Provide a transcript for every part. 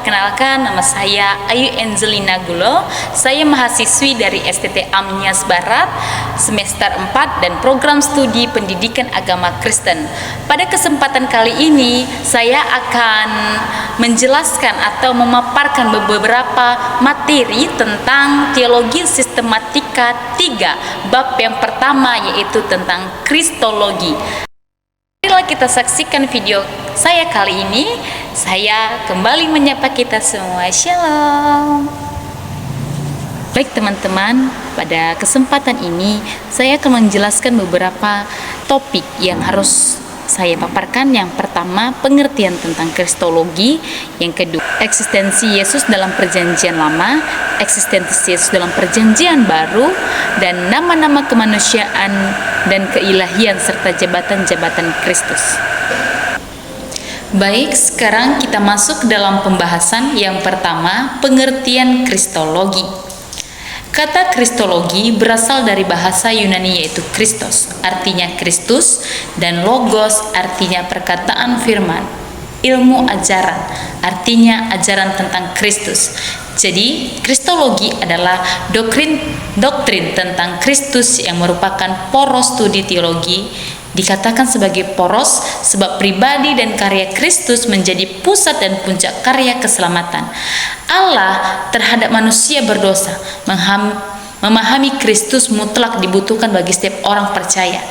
perkenalkan, nama saya Ayu Angelina Gulo. Saya mahasiswi dari STT Amnias Barat, semester 4 dan program studi Pendidikan Agama Kristen. Pada kesempatan kali ini, saya akan menjelaskan atau memaparkan beberapa materi tentang teologi sistematika 3, bab yang pertama yaitu tentang Kristologi. Marilah kita saksikan video saya kali ini. Saya kembali menyapa kita semua. Shalom. Baik teman-teman, pada kesempatan ini saya akan menjelaskan beberapa topik yang harus saya paparkan. Yang pertama, pengertian tentang Kristologi. Yang kedua, eksistensi Yesus dalam Perjanjian Lama, eksistensi Yesus dalam Perjanjian Baru, dan nama-nama kemanusiaan dan keilahian serta jabatan-jabatan Kristus. Baik, sekarang kita masuk dalam pembahasan. Yang pertama, pengertian Kristologi. Kata Kristologi berasal dari bahasa Yunani yaitu Kristos, artinya Kristus, dan Logos artinya perkataan firman. Ilmu ajaran artinya ajaran tentang Kristus. Jadi, Kristologi adalah doktrin tentang Kristus yang merupakan poros studi teologi. Dikatakan sebagai poros sebab pribadi dan karya Kristus menjadi pusat dan puncak karya keselamatan Allah terhadap manusia berdosa. Memahami Kristus mutlak dibutuhkan bagi setiap orang percaya.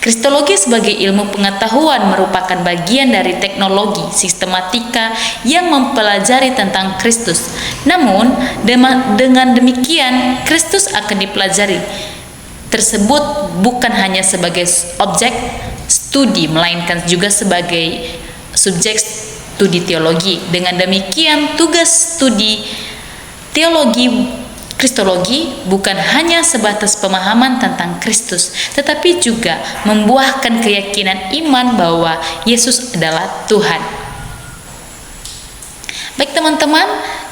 Kristologi sebagai ilmu pengetahuan merupakan bagian dari teknologi sistematika yang mempelajari tentang Kristus. Namun, dengan demikian Kristus akan dipelajari tersebut bukan hanya sebagai objek studi, melainkan juga sebagai subjek studi teologi. Dengan demikian, tugas studi teologi Kristologi bukan hanya sebatas pemahaman tentang Kristus, tetapi juga membuahkan keyakinan iman bahwa Yesus adalah Tuhan. Baik teman-teman,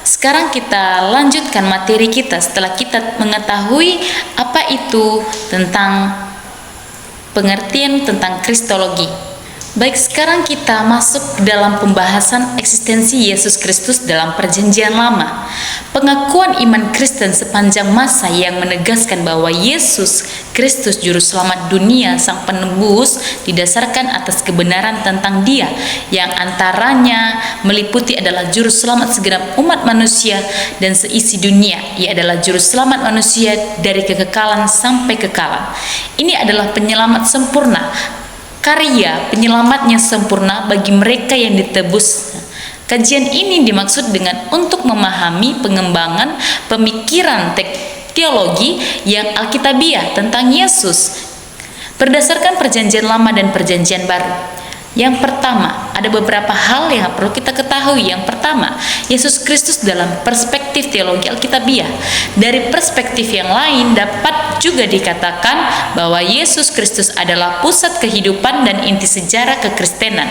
sekarang kita lanjutkan materi kita setelah kita mengetahui apa itu tentang pengertian tentang Kristologi. Baik, sekarang kita masuk dalam pembahasan eksistensi Yesus Kristus dalam Perjanjian Lama. Pengakuan iman Kristen sepanjang masa yang menegaskan bahwa Yesus Kristus Juru Selamat dunia, Sang Penebus, didasarkan atas kebenaran tentang Dia, yang antaranya meliputi adalah Juru Selamat segenap umat manusia dan seisi dunia. Ia adalah Juru Selamat manusia dari kekekalan sampai kekalan. Ini adalah penyelamat sempurna. Karya penyelamatnya sempurna bagi mereka yang ditebus. Kajian ini dimaksud dengan untuk memahami pengembangan pemikiran teologi yang alkitabiah tentang Yesus berdasarkan Perjanjian Lama dan Perjanjian Baru. Yang pertama, ada beberapa hal yang perlu kita ketahui. Yang pertama, Yesus Kristus dalam perspektif teologi alkitabiah. Dari perspektif yang lain dapat juga dikatakan bahwa Yesus Kristus adalah pusat kehidupan dan inti sejarah kekristenan.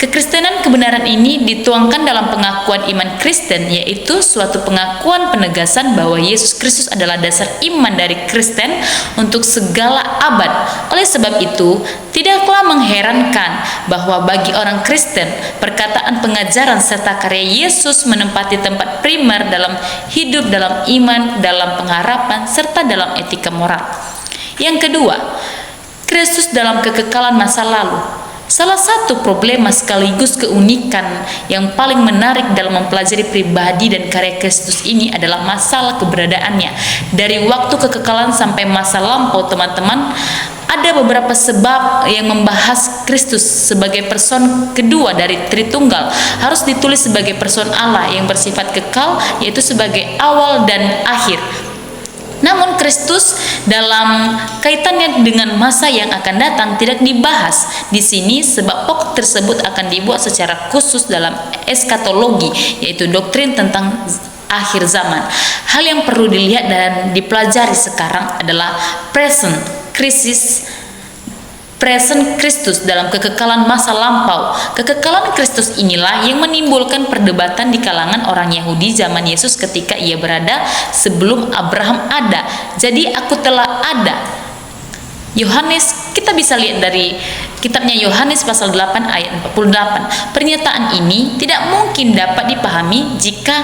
Kekristenan kebenaran ini dituangkan dalam pengakuan iman Kristen, yaitu suatu pengakuan penegasan bahwa Yesus Kristus adalah dasar iman dari Kristen untuk segala abad. Oleh sebab itu, tidaklah mengherankan bahwa bagi orang Kristen, perkataan pengajaran serta karya Yesus menempati tempat primer dalam hidup, dalam iman, dalam pengharapan, serta dalam etika moral. Yang kedua, Kristus dalam kekekalan masa lalu. Salah satu problema sekaligus keunikan yang paling menarik dalam mempelajari pribadi dan karya Kristus ini adalah masalah keberadaannya. Dari waktu kekekalan sampai masa lampau, teman-teman, ada beberapa sebab yang membahas Kristus sebagai person kedua dari Tritunggal harus ditulis sebagai person Allah yang bersifat kekal, yaitu sebagai awal dan akhir. Namun Kristus dalam kaitannya dengan masa yang akan datang tidak dibahas di sini sebab pokok tersebut akan dibuat secara khusus dalam eskatologi, yaitu doktrin tentang akhir zaman. Hal yang perlu dilihat dan dipelajari sekarang adalah present Kristus dalam kekekalan masa lampau. Kekekalan Kristus inilah yang menimbulkan perdebatan di kalangan orang Yahudi zaman Yesus ketika ia berada sebelum Abraham ada. Jadi aku telah ada. Yohanes, kita bisa lihat dari Kitabnya Yohanes pasal 8 ayat 48. Pernyataan ini tidak mungkin dapat dipahami jika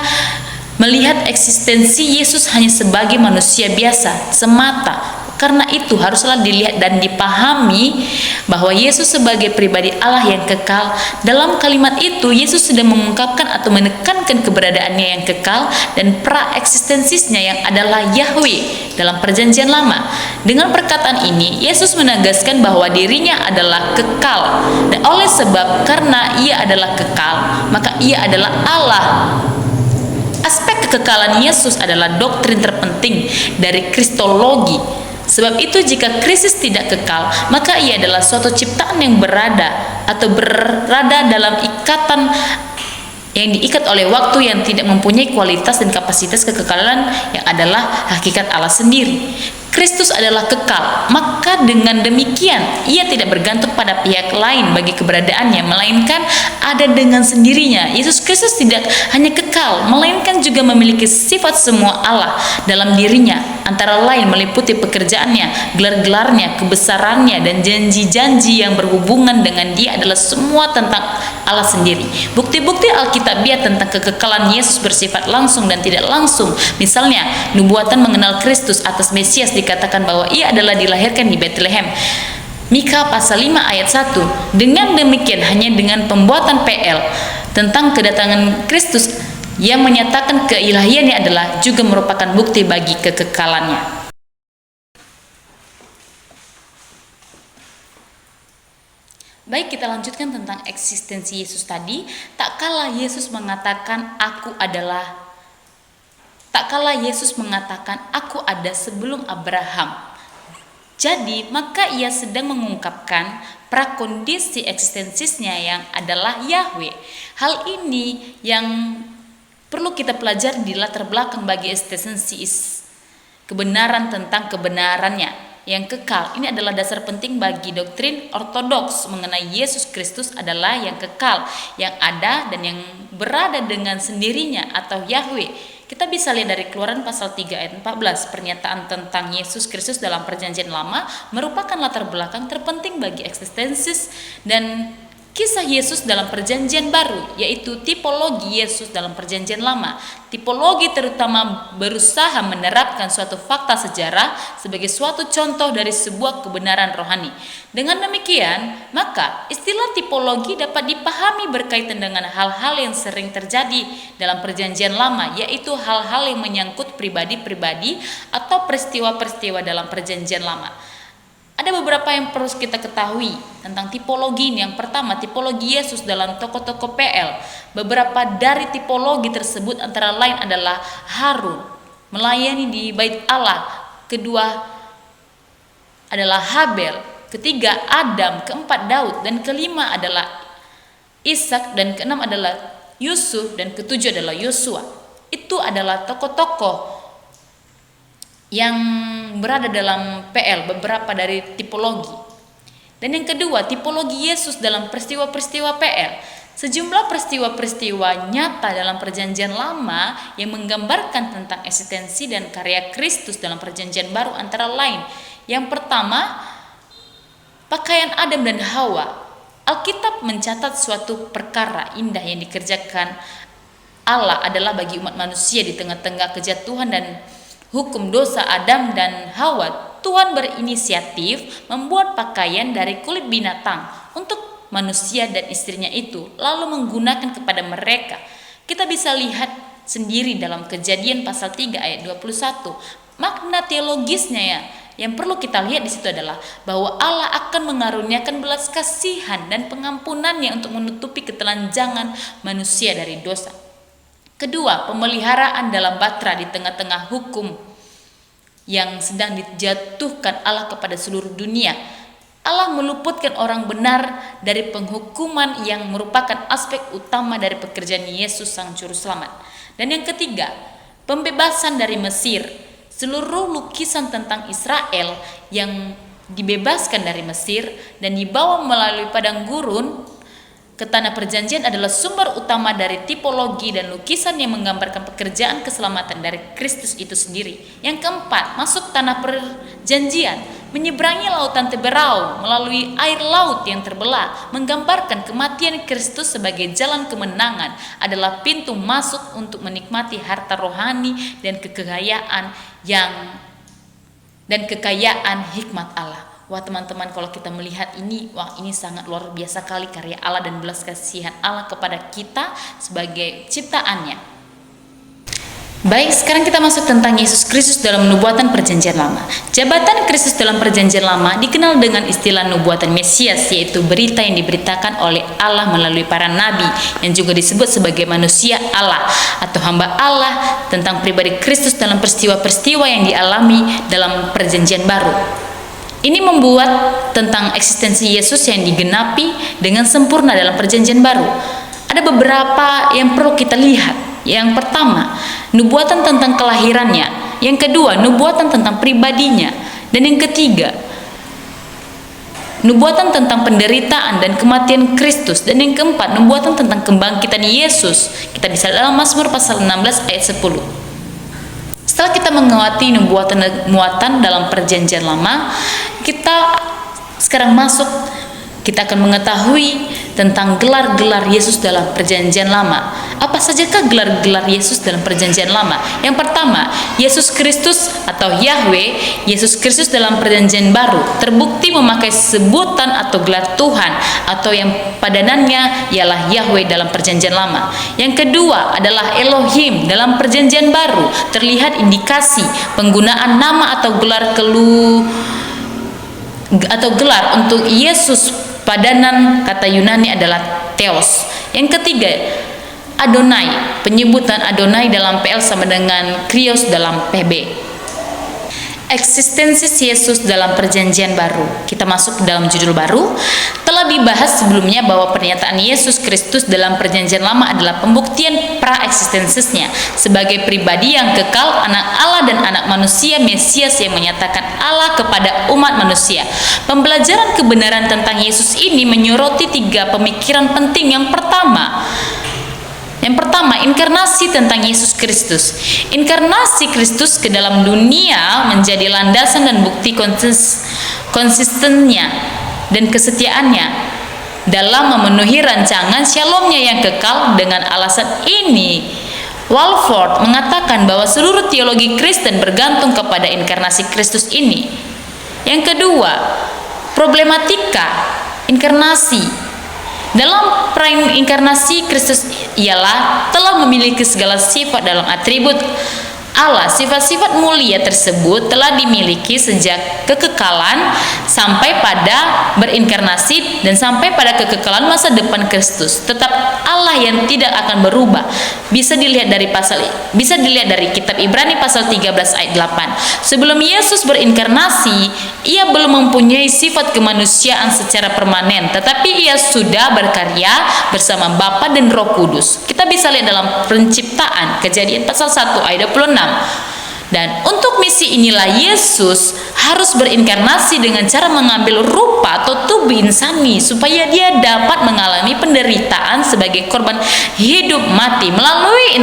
melihat eksistensi Yesus hanya sebagai manusia biasa semata. Karena itu haruslah dilihat dan dipahami bahwa Yesus sebagai pribadi Allah yang kekal. Dalam kalimat itu Yesus sedang mengungkapkan atau menekankan keberadaannya yang kekal dan praeksistensinya yang adalah Yahweh dalam perjanjian lama. Dengan perkataan ini Yesus menegaskan bahwa dirinya adalah kekal, dan oleh sebab karena ia adalah kekal maka ia adalah Allah. Aspek kekekalan Yesus adalah doktrin terpenting dari Kristologi. Sebab itu jika Kristus tidak kekal, maka ia adalah suatu ciptaan yang berada dalam ikatan yang diikat oleh waktu, yang tidak mempunyai kualitas dan kapasitas kekekalan yang adalah hakikat Allah sendiri. Kristus adalah kekal, maka dengan demikian ia tidak bergantung pada pihak lain bagi keberadaannya, melainkan ada dengan sendirinya. Yesus Kristus tidak hanya kekal, melainkan juga memiliki sifat semua Allah dalam dirinya, antara lain meliputi pekerjaannya, gelar-gelarnya, kebesarannya, dan janji-janji yang berhubungan dengan dia adalah semua tentang Allah sendiri. Bukti-bukti Alkitabiah tentang kekekalan Yesus bersifat langsung dan tidak langsung. Misalnya, nubuatan mengenal Kristus atas Mesias dikatakan bahwa ia adalah dilahirkan di Bethlehem. Mika pasal 5 ayat 1. Dengan demikian, hanya dengan pembuatan PL tentang kedatangan Kristus yang menyatakan keilahiannya adalah juga merupakan bukti bagi kekekalannya. Baik, kita lanjutkan tentang eksistensi Yesus tadi. Tak kala Yesus mengatakan aku ada sebelum Abraham. Jadi, maka ia sedang mengungkapkan prakondisi eksistensinya yang adalah Yahweh. Hal ini yang perlu kita pelajari di latar belakang bagi eksistensi kebenaran tentang kebenarannya yang kekal. Ini adalah dasar penting bagi doktrin ortodoks mengenai Yesus Kristus adalah yang kekal, yang ada dan yang berada dengan sendirinya atau Yahweh. Kita bisa lihat dari Keluaran pasal 3 ayat 14. Pernyataan tentang Yesus Kristus dalam perjanjian lama merupakan latar belakang terpenting bagi eksistensi dan kisah Yesus dalam perjanjian baru, yaitu tipologi Yesus dalam perjanjian lama. Tipologi terutama berusaha menerapkan suatu fakta sejarah sebagai suatu contoh dari sebuah kebenaran rohani. Dengan demikian, maka istilah tipologi dapat dipahami berkaitan dengan hal-hal yang sering terjadi dalam perjanjian lama, yaitu hal-hal yang menyangkut pribadi-pribadi atau peristiwa-peristiwa dalam perjanjian lama. Ada beberapa yang perlu kita ketahui tentang tipologi ini. Yang pertama, tipologi Yesus dalam tokoh-tokoh PL. Beberapa dari tipologi tersebut antara lain adalah Harun, melayani di bait Allah. Kedua adalah Habel. Ketiga Adam. Keempat Daud. Dan kelima adalah Ishak. Dan keenam adalah Yusuf. Dan ketujuh adalah Yosua. Itu adalah tokoh-tokoh yang berada dalam PL, beberapa dari tipologi. Dan yang kedua, tipologi Yesus dalam peristiwa-peristiwa PL. Sejumlah peristiwa-peristiwa nyata dalam perjanjian lama yang menggambarkan tentang eksistensi dan karya Kristus dalam perjanjian baru antara lain. Yang pertama, pakaian Adam dan Hawa. Alkitab mencatat suatu perkara indah yang dikerjakan Allah adalah bagi umat manusia di tengah-tengah kejatuhan dan hukum dosa Adam dan Hawa. Tuhan berinisiatif membuat pakaian dari kulit binatang untuk manusia dan istrinya itu, lalu menggunakan kepada mereka. Kita bisa lihat sendiri dalam Kejadian pasal 3 ayat 21. Makna teologisnya yang perlu kita lihat di situ adalah bahwa Allah akan mengaruniakan belas kasihan dan pengampunannya untuk menutupi ketelanjangan manusia dari dosa. Kedua, pemeliharaan dalam batra di tengah-tengah hukum yang sedang dijatuhkan Allah kepada seluruh dunia. Allah meluputkan orang benar dari penghukuman yang merupakan aspek utama dari pekerjaan Yesus Sang Juru Selamat. Dan yang ketiga, pembebasan dari Mesir. Seluruh lukisan tentang Israel yang dibebaskan dari Mesir dan dibawa melalui padang gurun ke tanah perjanjian adalah sumber utama dari tipologi dan lukisan yang menggambarkan pekerjaan keselamatan dari Kristus itu sendiri. Yang keempat, masuk tanah perjanjian, menyeberangi lautan Teberau melalui air laut yang terbelah, menggambarkan kematian Kristus sebagai jalan kemenangan, adalah pintu masuk untuk menikmati harta rohani dan kekayaan hikmat Allah. Wah teman-teman, kalau kita melihat ini, wah ini sangat luar biasa kali karya Allah dan belas kasihan Allah kepada kita sebagai ciptaannya. Baik, sekarang kita masuk tentang Yesus Kristus dalam nubuatan perjanjian lama. Jabatan Kristus dalam perjanjian lama dikenal dengan istilah nubuatan Mesias, yaitu berita yang diberitakan oleh Allah melalui para nabi, yang juga disebut sebagai manusia Allah atau hamba Allah, tentang pribadi Kristus dalam peristiwa-peristiwa yang dialami dalam perjanjian baru. Ini membuat tentang eksistensi Yesus yang digenapi dengan sempurna dalam perjanjian baru. Ada beberapa yang perlu kita lihat. Yang pertama, nubuatan tentang kelahirannya. Yang kedua, nubuatan tentang pribadinya. Dan yang ketiga, nubuatan tentang penderitaan dan kematian Kristus. Dan yang keempat, nubuatan tentang kebangkitan Yesus. Kita bisa dalam Mazmur pasal 16 ayat 10. Setelah kita menguati nubuatan dalam perjanjian lama, kita sekarang kita akan mengetahui tentang gelar-gelar Yesus dalam perjanjian lama. Apa sajakah gelar-gelar Yesus dalam perjanjian lama? Yang pertama, Yesus Kristus atau Yahweh, Yesus Kristus dalam perjanjian baru terbukti memakai sebutan atau gelar Tuhan, atau yang padanannya ialah Yahweh dalam perjanjian lama. Yang kedua adalah Elohim dalam perjanjian baru, terlihat indikasi penggunaan nama atau gelar untuk Yesus. Padanan kata Yunani adalah Theos. Yang ketiga, Adonai. Penyebutan Adonai dalam PL sama dengan Krios dalam PB. Eksistensi Yesus dalam perjanjian baru. Kita masuk ke dalam judul baru. Telah dibahas sebelumnya bahwa pernyataan Yesus Kristus dalam perjanjian lama adalah pembuktian pra-eksistensinya sebagai pribadi yang kekal, anak Allah dan anak manusia, Mesias yang menyatakan Allah kepada umat manusia. Pembelajaran kebenaran tentang Yesus ini menyoroti 3 pemikiran penting. Yang pertama, inkarnasi tentang Yesus Kristus. Inkarnasi Kristus ke dalam dunia menjadi landasan dan bukti konsistennya dan kesetiaannya dalam memenuhi rancangan Shalomnya yang kekal. Dengan alasan ini, Walford mengatakan bahwa seluruh teologi Kristen bergantung kepada inkarnasi Kristus ini. Yang kedua, problematika inkarnasi. Dalam inkarnasi Kristus ialah telah memiliki segala sifat dalam atribut Allah. Sifat-sifat mulia tersebut telah dimiliki sejak kekekalan sampai pada berinkarnasi dan sampai pada kekekalan masa depan Kristus. Tetap Allah yang tidak akan berubah. Bisa dilihat dari kitab Ibrani pasal 13 ayat 8. Sebelum Yesus berinkarnasi, ia belum mempunyai sifat kemanusiaan secara permanen, tetapi ia sudah berkarya bersama Bapa dan Roh Kudus. Kita bisa lihat dalam Penciptaan, Kejadian pasal 1 ayat 26. Dan untuk misi inilah Yesus harus berinkarnasi dengan cara mengambil rupa atau tubuh insani supaya dia dapat mengalami penderitaan sebagai korban hidup mati. Melalui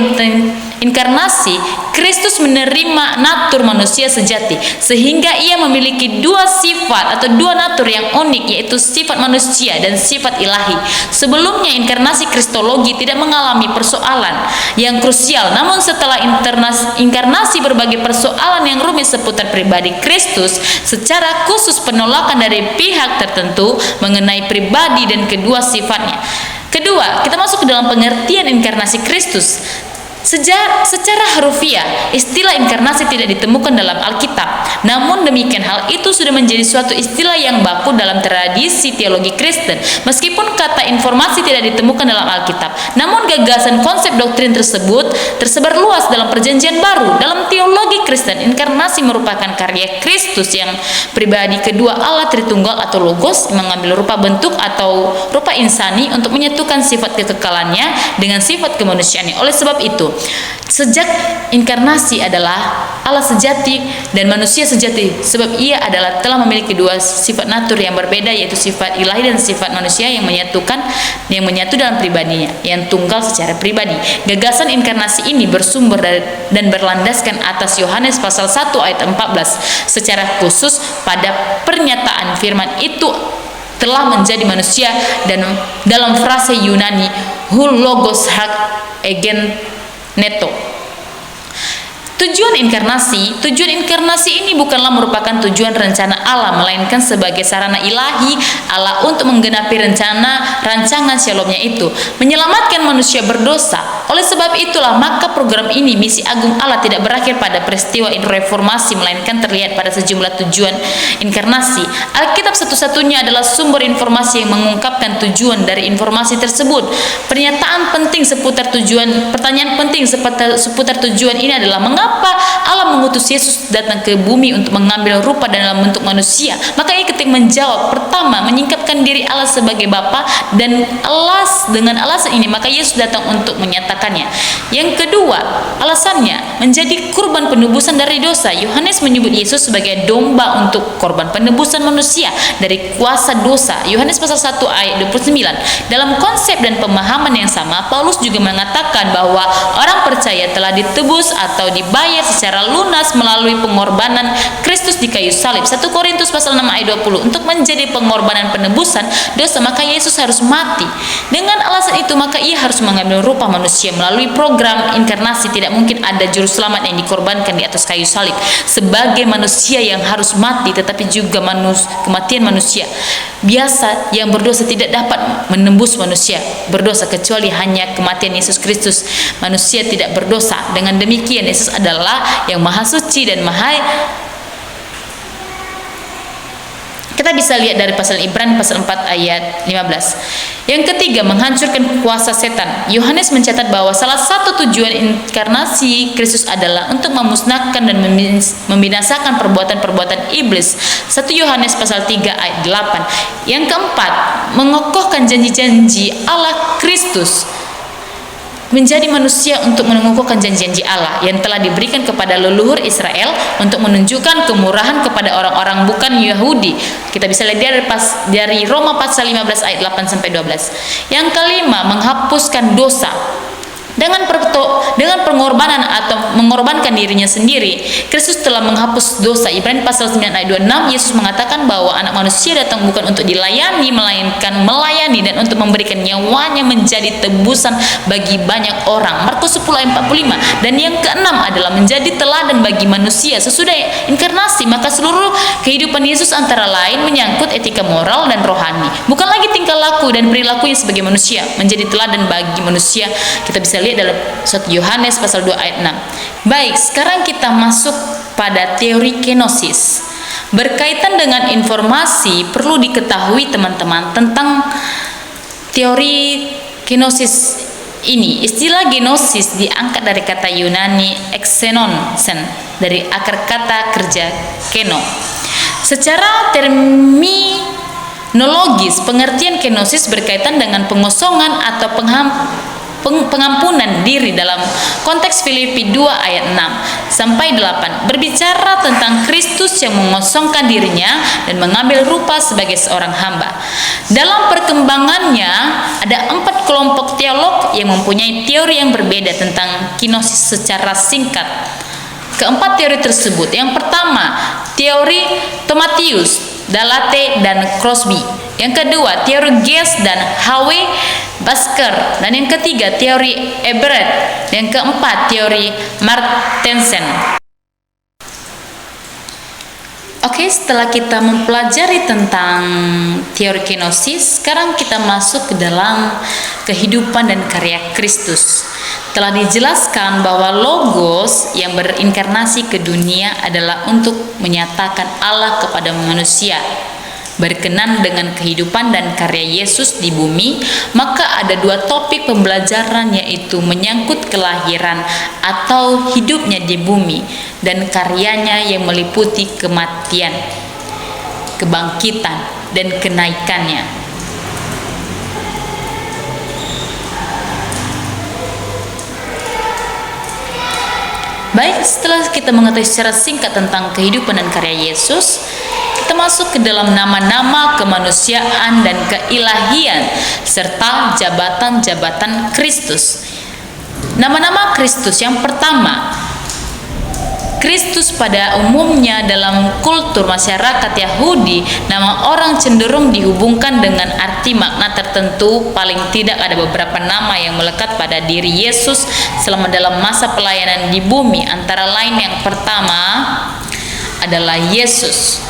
inkarnasi, Kristus menerima natur manusia sejati sehingga ia memiliki 2 sifat atau 2 natur yang unik, yaitu sifat manusia dan sifat ilahi. Sebelumnya inkarnasi kristologi tidak mengalami persoalan yang krusial, namun setelah inkarnasi berbagai persoalan yang rumit seputar pribadi Kristus, secara khusus penolakan dari pihak tertentu mengenai pribadi dan kedua sifatnya. Kedua, kita masuk ke dalam pengertian inkarnasi Kristus. Secara harufiah, istilah inkarnasi tidak ditemukan dalam Alkitab. Namun demikian, hal itu sudah menjadi suatu istilah yang baku dalam tradisi teologi Kristen. Meskipun kata informasi tidak ditemukan dalam Alkitab, namun gagasan konsep doktrin tersebut tersebar luas dalam perjanjian baru. Dalam teologi Kristen, inkarnasi merupakan karya Kristus yang pribadi kedua Allah Tritunggal atau Logos, mengambil rupa bentuk atau rupa insani untuk menyatukan sifat kekekalannya dengan sifat kemanusiaannya. Oleh sebab itu, sejak inkarnasi adalah Allah sejati dan manusia sejati, sebab ia adalah telah memiliki dua sifat natur yang berbeda, yaitu sifat ilahi dan sifat manusia yang menyatu dalam pribadinya yang tunggal secara pribadi. Gagasan inkarnasi ini bersumber dan berlandaskan atas Yohanes pasal 1 ayat 14. Secara khusus pada pernyataan firman itu telah menjadi manusia, dan dalam frase Yunani hul logos hak egen neto. Tujuan inkarnasi ini bukanlah merupakan tujuan rencana Allah, melainkan sebagai sarana ilahi Allah untuk menggenapi rancangan shalomnya itu, menyelamatkan manusia berdosa. Oleh sebab itulah maka program ini, misi agung Allah, tidak berakhir pada peristiwa reformasi, melainkan terlihat pada sejumlah tujuan inkarnasi. Alkitab satu-satunya adalah sumber informasi yang mengungkapkan tujuan dari informasi tersebut. Pertanyaan penting seputar tujuan ini adalah mengapa Allah mengutus Yesus datang ke bumi untuk mengambil rupa dalam bentuk manusia. Maka ia ketika menjawab, pertama, menyingkapkan diri Allah sebagai Bapa, dan dengan alasan ini maka Yesus datang untuk menyatakannya. Yang kedua, alasannya menjadi kurban penebusan dari dosa. Yohanes menyebut Yesus sebagai domba untuk korban penebusan manusia dari kuasa dosa. Yohanes pasal 1 ayat 29. Dalam konsep dan pemahaman yang sama, Paulus juga mengatakan bahwa orang percaya telah ditebus atau dibayar secara lunas melalui pengorbanan Kristus di kayu salib. 1 Korintus pasal 6 ayat 20. Untuk menjadi pengorbanan penebusan dosa, maka Yesus harus mati. Dengan alasan itu maka ia harus mengambil rupa manusia. Melalui program inkarnasi tidak mungkin ada juru selamat yang dikorbankan di atas kayu salib sebagai manusia yang harus mati, tetapi juga kematian manusia biasa yang berdosa tidak dapat menembus manusia berdosa kecuali hanya kematian Yesus Kristus. Manusia tidak berdosa. Dengan demikian Yesus adalah yang maha suci dan kita bisa lihat dari pasal Ibrani pasal 4 ayat 15. Yang ketiga, menghancurkan kuasa setan. Yohanes mencatat bahwa salah satu tujuan inkarnasi Kristus adalah untuk memusnahkan dan membinasakan perbuatan-perbuatan iblis. 1 Yohanes pasal 3 ayat 8. Yang keempat, mengokohkan janji-janji Allah Kristus menjadi manusia untuk mengukuhkan janji-janji Allah yang telah diberikan kepada leluhur Israel untuk menunjukkan kemurahan kepada orang-orang bukan Yahudi. Kita bisa lihat dari Roma pasal 15 ayat 8 sampai 12. Yang kelima, menghapuskan dosa. Dengan pengorbanan atau mengorbankan dirinya sendiri, Kristus telah menghapus dosa. Ibrani pasal 9 ayat 26, Yesus mengatakan bahwa anak manusia datang bukan untuk dilayani, melainkan melayani dan untuk memberikan nyawanya menjadi tebusan bagi banyak orang. Markus 10 ayat 45. Dan yang keenam adalah menjadi teladan bagi manusia. Sesudah inkarnasi, maka seluruh kehidupan Yesus antara lain menyangkut etika moral dan rohani, bukan lagi tingkah laku dan perilakunya sebagai manusia. Menjadi teladan bagi manusia kita bisa lihat dalam 1 Yohanes pasal 2 ayat 6. Baik, sekarang kita masuk pada teori kenosis. Berkaitan dengan informasi, perlu diketahui teman-teman tentang teori kenosis ini. Istilah genosis diangkat dari kata Yunani exenonsen, dari akar kata kerja keno. Secara terminologis, pengertian kenosis berkaitan dengan pengosongan atau pengampunan diri dalam konteks Filipi 2 ayat 6 sampai 8, berbicara tentang Kristus yang mengosongkan dirinya dan mengambil rupa sebagai seorang hamba. Dalam perkembangannya ada 4 kelompok teolog yang mempunyai teori yang berbeda tentang kenosis secara singkat. Keempat teori tersebut, yang pertama teori Thomatius, Dalate dan Crosby. Yang kedua teori Guest dan H.W. Basker, dan yang ketiga teori Everett. Yang keempat teori Martensen. Oke, setelah kita mempelajari tentang teori kenosis, sekarang kita masuk ke dalam kehidupan dan karya Kristus. Telah dijelaskan bahwa Logos yang berinkarnasi ke dunia adalah untuk menyatakan Allah kepada manusia. berkenan dengan kehidupan dan karya Yesus di bumi, maka ada dua topik pembelajaran, yaitu menyangkut kelahiran atau hidupnya di bumi dan karyanya yang meliputi kematian, kebangkitan, dan kenaikannya. Baik, setelah kita mengetahui secara singkat tentang kehidupan dan karya Yesus, kita masuk ke dalam nama-nama kemanusiaan dan keilahian serta jabatan-jabatan Kristus. Nama-nama Kristus yang pertama, Kristus pada umumnya dalam kultur masyarakat Yahudi, nama orang cenderung dihubungkan dengan arti makna tertentu. Paling tidak ada beberapa nama yang melekat pada diri Yesus selama dalam masa pelayanan di bumi. Antara lain yang pertama adalah Yesus.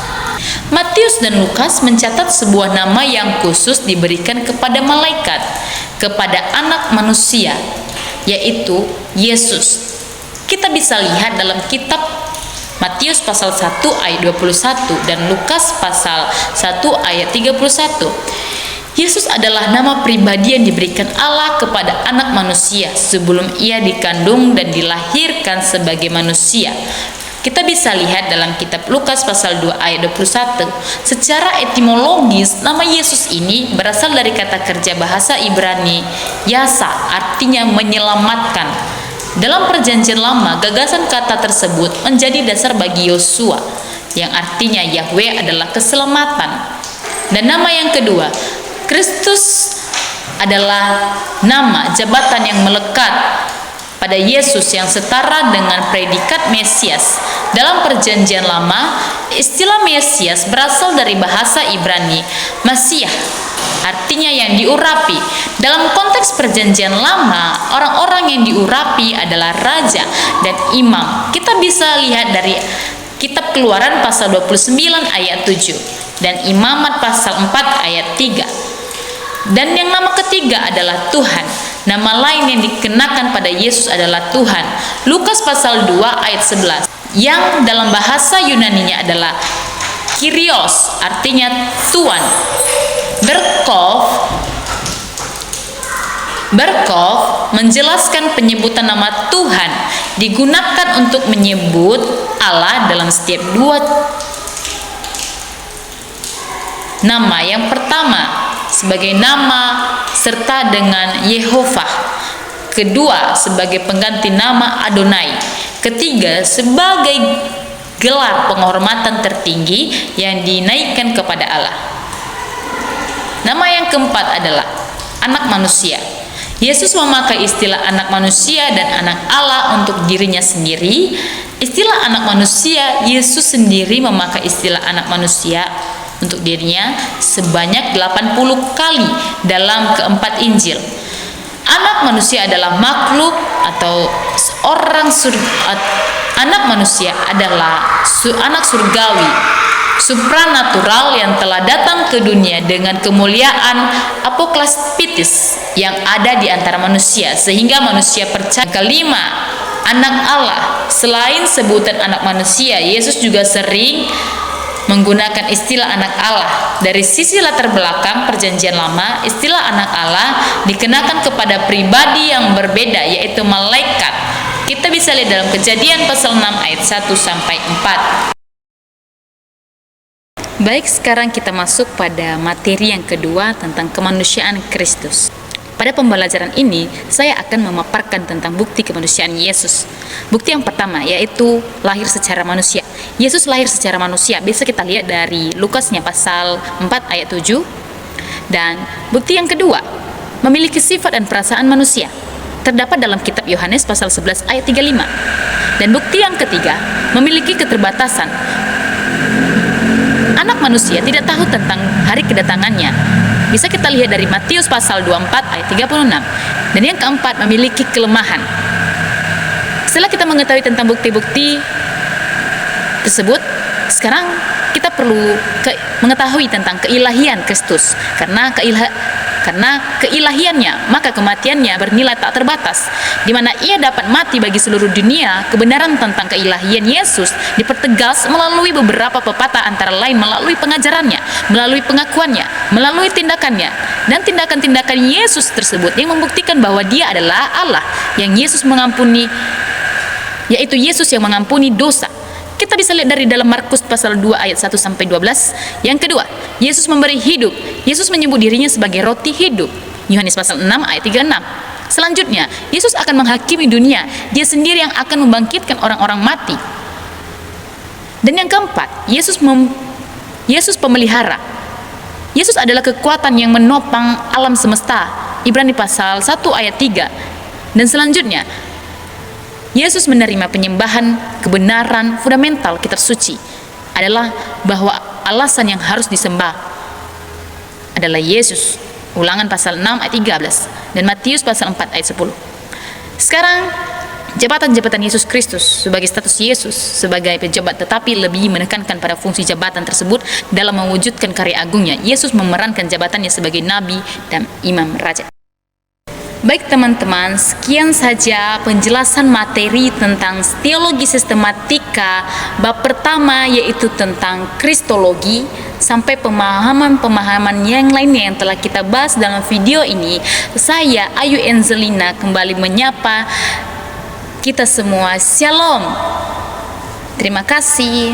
Matius dan Lukas mencatat sebuah nama yang khusus diberikan kepada malaikat, kepada anak manusia, yaitu Yesus. Kita bisa lihat dalam kitab Matius pasal 1 ayat 21 dan Lukas pasal 1 ayat 31. Yesus adalah nama pribadi yang diberikan Allah kepada anak manusia sebelum ia dikandung dan dilahirkan sebagai manusia. Kita bisa lihat dalam kitab Lukas pasal 2 ayat 21. Secara etimologis, nama Yesus ini berasal dari kata kerja bahasa Ibrani yasa, artinya menyelamatkan. Dalam perjanjian lama, gagasan kata tersebut menjadi dasar bagi Yosua, yang artinya Yahweh adalah keselamatan. Dan nama yang kedua, Kristus, adalah nama jabatan yang melekat pada Yesus yang setara dengan predikat Mesias. Dalam perjanjian lama, istilah Mesias berasal dari bahasa Ibrani Masiah, artinya yang diurapi. Dalam konteks perjanjian lama, orang-orang yang diurapi adalah raja dan imam. Kita bisa lihat dari kitab Keluaran pasal 29 ayat 7 dan Imamat pasal 4 ayat 3. Dan yang nama ketiga adalah Tuhan. Nama lain yang dikenakan pada Yesus adalah Tuhan. Lukas pasal 2 ayat 11, yang dalam bahasa Yunaninya adalah Kyrios, artinya Tuhan. Berkov menjelaskan penyebutan nama Tuhan digunakan untuk menyebut Allah dalam setiap dua nama. Yang pertama sebagai nama serta dengan Yehovah, kedua sebagai pengganti nama Adonai, ketiga sebagai gelar penghormatan tertinggi yang dinaikkan kepada Allah. Nama yang keempat adalah anak manusia. Yesus memakai istilah anak manusia dan anak Allah untuk dirinya sendiri. Istilah anak manusia, Yesus sendiri memakai istilah anak manusia untuk dirinya sebanyak 80 kali dalam keempat Injil. Anak manusia adalah makhluk atau seorang anak manusia adalah anak surgawi, supranatural yang telah datang ke dunia dengan kemuliaan apoklaspitis yang ada di antara manusia, sehingga manusia percaya. Kelima, anak Allah. Selain sebutan anak manusia, Yesus juga sering menggunakan istilah anak Allah. Dari sisi latar belakang perjanjian lama, istilah anak Allah dikenakan kepada pribadi yang berbeda, yaitu malaikat. Kita bisa lihat dalam Kejadian pasal 6 ayat 1 sampai 4. Baik, sekarang kita masuk pada materi yang kedua tentang kemanusiaan Kristus. Pada pembelajaran ini, saya akan memaparkan tentang bukti kemanusiaan Yesus. Bukti yang pertama yaitu lahir secara manusia. Yesus lahir secara manusia. Bisa kita lihat dari Lukasnya pasal 4 ayat 7. Dan bukti yang kedua, memiliki sifat dan perasaan manusia. Terdapat dalam kitab Yohanes pasal 11 ayat 35. Dan bukti yang ketiga, memiliki keterbatasan. Anak manusia tidak tahu tentang hari kedatangannya. Bisa kita lihat dari Matius pasal 24 ayat 36. Dan yang keempat, memiliki kelemahan. Setelah kita mengetahui tentang bukti-bukti tersebut, sekarang kita perlu mengetahui tentang keilahian Kristus. Karena karena keilahiannya, maka kematiannya bernilai tak terbatas, di mana ia dapat mati bagi seluruh dunia. Kebenaran tentang keilahian Yesus dipertegas melalui beberapa pepatah, antara lain melalui pengajarannya, melalui pengakuannya, melalui tindakannya, dan tindakan-tindakan Yesus tersebut yang membuktikan bahwa dia adalah Allah yang Yesus mengampuni, yaitu Yesus yang mengampuni dosa. Kita bisa lihat dari dalam Markus pasal 2 ayat 1 sampai 12. Yang kedua, Yesus memberi hidup. Yesus menyebut dirinya sebagai roti hidup. Yohanes pasal 6 ayat 36. Selanjutnya, Yesus akan menghakimi dunia. Dia sendiri yang akan membangkitkan orang-orang mati. Dan yang keempat, Yesus pemelihara. Yesus adalah kekuatan yang menopang alam semesta. Ibrani pasal 1 ayat 3. Dan selanjutnya, Yesus menerima penyembahan. Kebenaran fundamental kitab suci adalah bahwa alasan yang harus disembah adalah Yesus. Ulangan pasal 6 ayat 13 dan Matius pasal 4 ayat 10. Sekarang, jabatan-jabatan Yesus Kristus sebagai status Yesus sebagai pejabat, tetapi lebih menekankan pada fungsi jabatan tersebut dalam mewujudkan karya agungnya. Yesus memerankan jabatannya sebagai nabi dan imam raja. Baik teman-teman, sekian saja penjelasan materi tentang teologi sistematika bab pertama, yaitu tentang kristologi, sampai pemahaman-pemahaman yang lainnya yang telah kita bahas dalam video ini. Saya Ayu Enzelina kembali menyapa kita semua. Shalom. Terima kasih.